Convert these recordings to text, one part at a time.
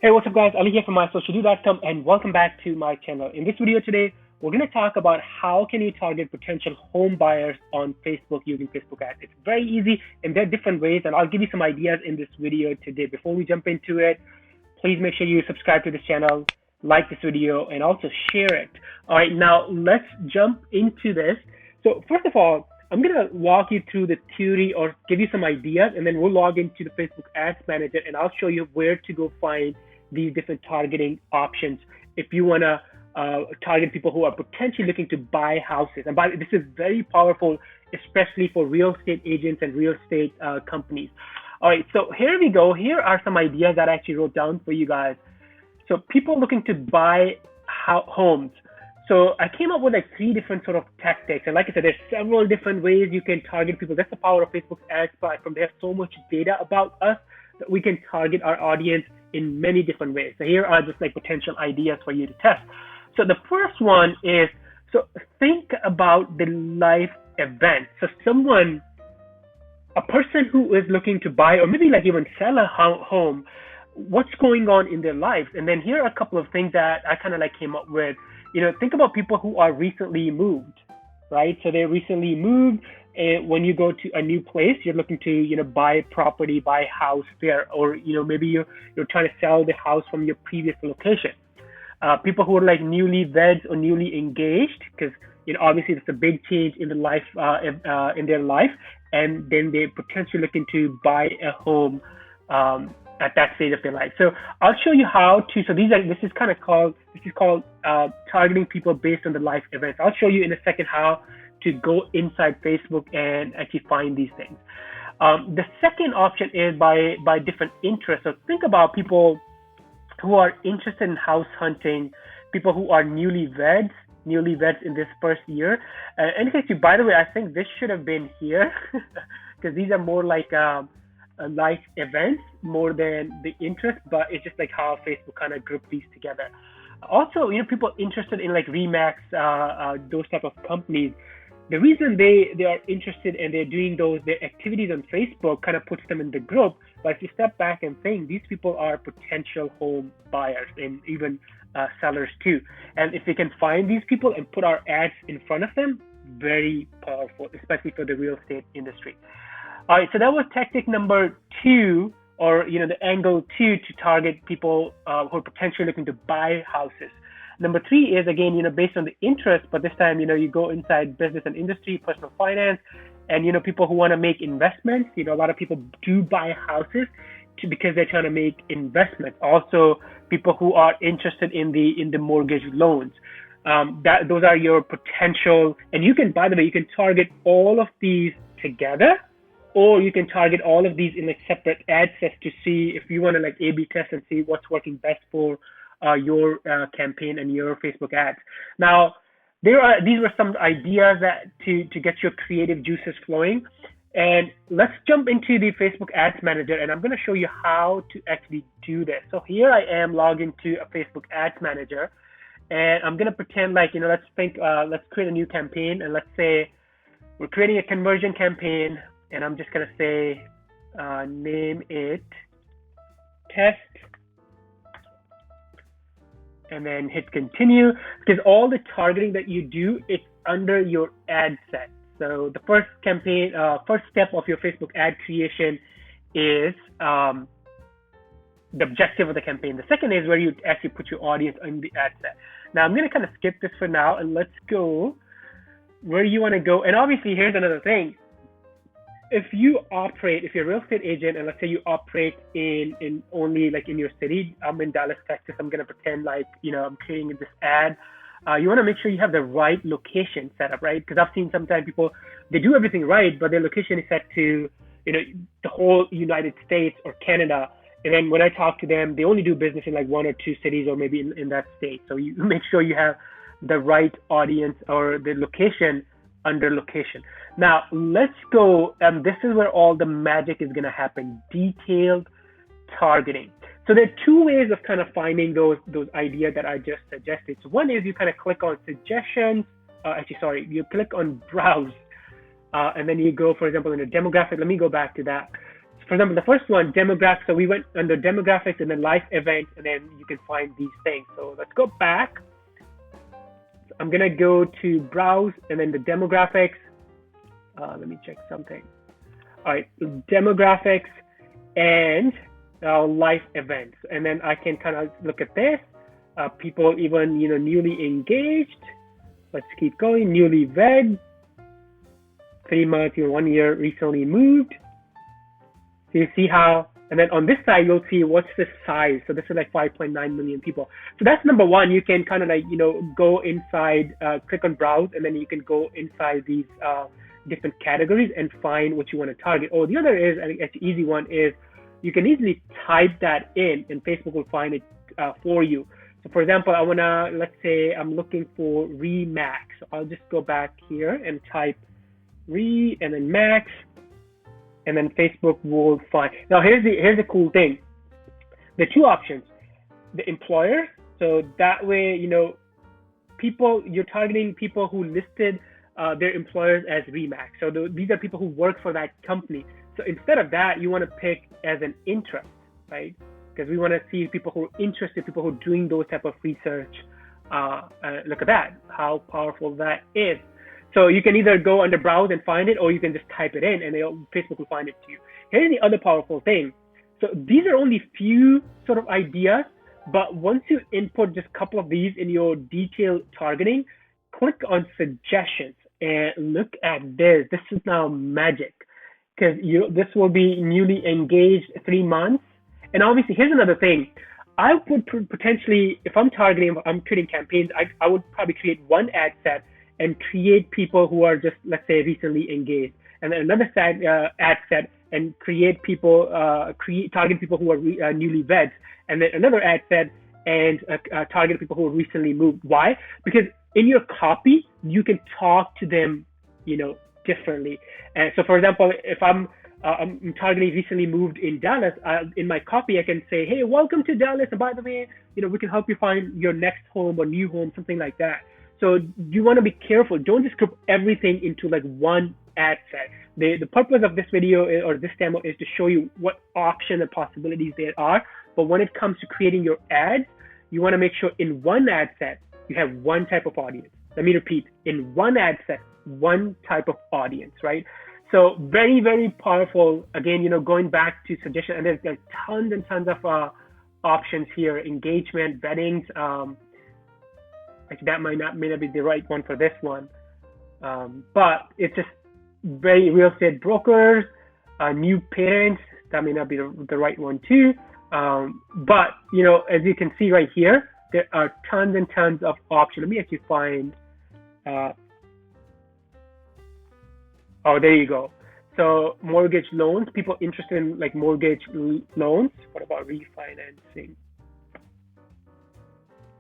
Hey, what's up guys? Ali here from MySocialDo.com and welcome back to my channel. In this video today, we're going to talk about how can you target potential home buyers on Facebook using Facebook ads. It's very easy and there are different ways, and I'll give you some ideas in this video today. Before we jump into it, please make sure you subscribe to this channel, like this video, and also share it. All right, now let's jump into this. So first of all, I'm going to walk you through the theory or give you some ideas, and then we'll log into the Facebook Ads Manager and I'll show you where to go find these different targeting options if you want to target people who are potentially looking to buy houses. And this is very powerful, especially for real estate agents and real estate companies. All right, so here we go. Here are some ideas that I actually wrote down for you guys. So people looking to buy homes. So I came up with like 3 different sort of tactics. And like I said, there's several different ways you can target people. That's the power of Facebook ads platform. They have so much data about us that we can target our audience in many different ways. So here are just like potential ideas for you to test. So the first one is, so think about the life event. So a person who is looking to buy or maybe like even sell a home, what's going on in their lives? And then here are a couple of things that I kind of like came up with. Think about people who are recently moved, right? So they recently moved, and when you go to a new place, you're looking to, buy property, buy a house there, or, maybe you're trying to sell the house from your previous location. People who are like newlyweds or newly engaged, because, obviously it's a big change in the life, in their life, and then they're potentially looking to buy a home, at that stage of their life. So I'll show you how to, this is called targeting people based on the life events. I'll show you in a second how to go inside Facebook and actually find these things. The second option is by different interests. So think about people who are interested in house hunting, people who are newlyweds in this first year. And by the way, I think this should have been here because these are more like life events more than the interest, but it's just like how Facebook kind of grouped these together. Also, people interested in like Remax, those type of companies. The reason they are interested and they're doing their activities on Facebook kind of puts them in the group. But if you step back and think, these people are potential home buyers and even sellers too. And if we can find these people and put our ads in front of them, very powerful, especially for the real estate industry. All right, so that was tactic number 2, or the angle 2 to target people who are potentially looking to buy houses. Number 3 is again, based on the interest, but this time, you go inside business and industry, personal finance, and people who want to make investments. A lot of people do buy houses because they're trying to make investments. Also, people who are interested in the mortgage loans. Those are your potential, and by the way, you can target all of these together, or you can target all of these in like separate ad sets to see if you want to like A/B test and see what's working best for your campaign and your Facebook ads. Now, these were some ideas that to get your creative juices flowing. And let's jump into the Facebook Ads Manager, and I'm going to show you how to actually do this. So here I am logged into a Facebook Ads Manager, and I'm going to pretend like, let's create a new campaign, and let's say we're creating a conversion campaign. And I'm just going to say, name it test, and then hit continue, because all the targeting that you do, it's under your ad set. So the first step of your Facebook ad creation is the objective of the campaign. The second is where you actually put your audience in the ad set. Now I'm going to kind of skip this for now, and let's go where you want to go. And obviously, here's another thing. If you're a real estate agent, and let's say you operate in only like in your city, I'm in Dallas, Texas, I'm going to pretend like, I'm creating this ad. You want to make sure you have the right location set up, right? Because I've seen sometimes people, they do everything right, but their location is set to, the whole United States or Canada. And then when I talk to them, they only do business in like 1 or 2 cities or maybe in that state. So you make sure you have the right audience or the location under location. Now let's go, this is where all the magic is going to happen, detailed targeting. So there are 2 ways of kind of finding those ideas that I just suggested. So one is you kind of click on suggestions, you click on browse, and then you go, for example, in a demographic. Let me go back to that. for example, the first one, demographics. So we went under demographics and then life events, and then you can find these things. So let's go back. I'm gonna go to browse and then the demographics. Let me check something. All right, demographics and life events, and then I can kind of look at this. People even newly engaged. Let's keep going. Newlywed, 3 months, 1 year, recently moved. So you see how, and then on this side, you'll see what's the size. So this is like 5.9 million people. So that's number one. You can kind of like, go inside, click on browse, and then you can go inside these different categories and find what you want to target. Or the other is, I think it's an easy one, is you can easily type that in and Facebook will find it for you. So for example, let's say I'm looking for Remax. So I'll just go back here and type Re and then Max, and then Facebook will find. Now here's the cool thing. The two options, the employer. So that way, you're targeting people who listed their employers as Remax. So these are people who work for that company. So instead of that, you want to pick as an interest, right? Because we want to see people who are interested, people who are doing those type of research. Look at that, how powerful that is. So you can either go under browse and find it, or you can just type it in and Facebook will find it to you. Here's the other powerful thing. So these are only few sort of ideas, but once you input just a couple of these in your detailed targeting, click on suggestions and look at this. This is now magic, because this will be newly engaged 3 months. And obviously, here's another thing. I would potentially, if I'm creating campaigns, I would probably create one ad set and create people who are just, let's say, recently engaged, and then another ad set and create people, target people who are newlyweds, and then another ad set and target people who are recently moved. Why? Because in your copy, you can talk to them, differently. And so, for example, if I'm targeting recently moved in Dallas, in my copy, I can say, hey, welcome to Dallas. And by the way, we can help you find your next home or new home, something like that. So you want to be careful. Don't just group everything into like one ad set. The purpose of this video or this demo is to show you what options and possibilities there are. But when it comes to creating your ads, you want to make sure in one ad set, you have one type of audience. Let me repeat, in one ad set, one type of audience, right? So very, very powerful. Again, going back to suggestion, and there's tons and tons of options here. Engagement, weddings. Actually, that may not be the right one for this one, but it's just very real estate brokers, new parents. That may not be the right one too. But as you can see right here, there are tons and tons of options. Let me actually find. Oh, there you go. So mortgage loans, people interested in like mortgage loans. What about refinancing?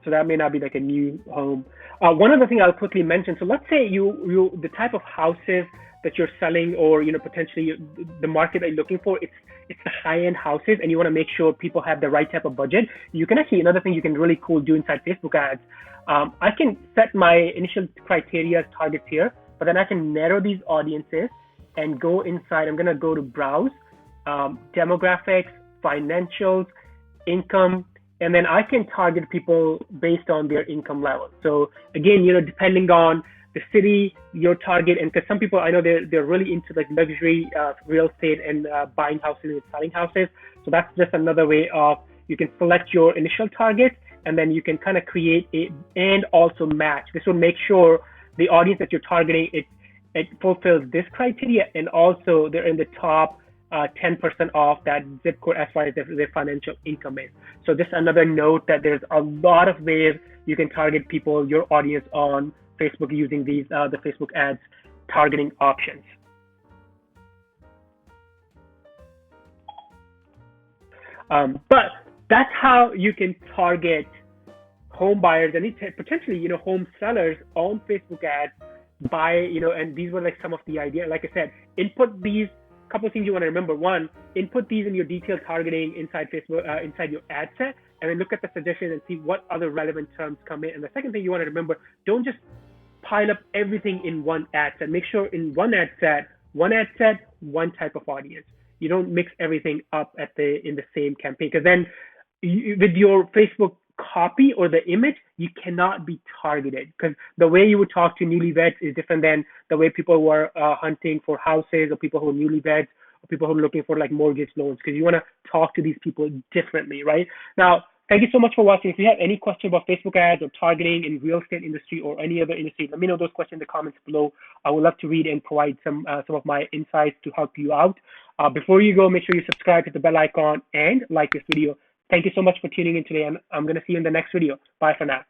So that may not be like a new home. One other thing I'll quickly mention. So let's say the type of houses that you're selling, or potentially the market that you're looking for, it's the high-end houses, and you want to make sure people have the right type of budget. You can actually, another thing you can really cool do inside Facebook ads. I can set my initial criteria as targets here, but then I can narrow these audiences and go inside. I'm gonna go to browse, demographics, financials, income. And then I can target people based on their income level. So again, depending on the city, your target, and because some people I know they're really into like luxury real estate and buying houses and selling houses. So that's just another way of, you can select your initial target, and then you can kind of create it and also match. This will make sure the audience that you're targeting, it fulfills this criteria, and also they're in the top 10% off that zip code as far as their financial income is. So just another note that there's a lot of ways you can target people, your audience on Facebook using these, the Facebook ads targeting options. But that's how you can target home buyers and potentially, home sellers on Facebook ads by, and these were like some of the ideas. Like I said, input these. Couple of things you want to remember. One, input these in your detailed targeting inside Facebook, inside your ad set, and then look at the suggestions and see what other relevant terms come in. And the second thing you want to remember, don't just pile up everything in one ad set. Make sure in one ad set, one type of audience. You don't mix everything up in the same campaign, because then with your Facebook copy or the image, you cannot be targeted, because the way you would talk to newlyweds is different than the way people were hunting for houses, or people who are newlyweds, or people who are looking for like mortgage loans, because you want to talk to these people differently, right? Now, thank you so much for watching. If you have any questions about Facebook ads or targeting in real estate industry or any other industry, let me know those questions in the comments below. I would love to read and provide some of my insights to help you out. Before you go, make sure you subscribe, hit the bell icon, and like this video. Thank you so much for tuning in today, and I'm going to see you in the next video. Bye for now.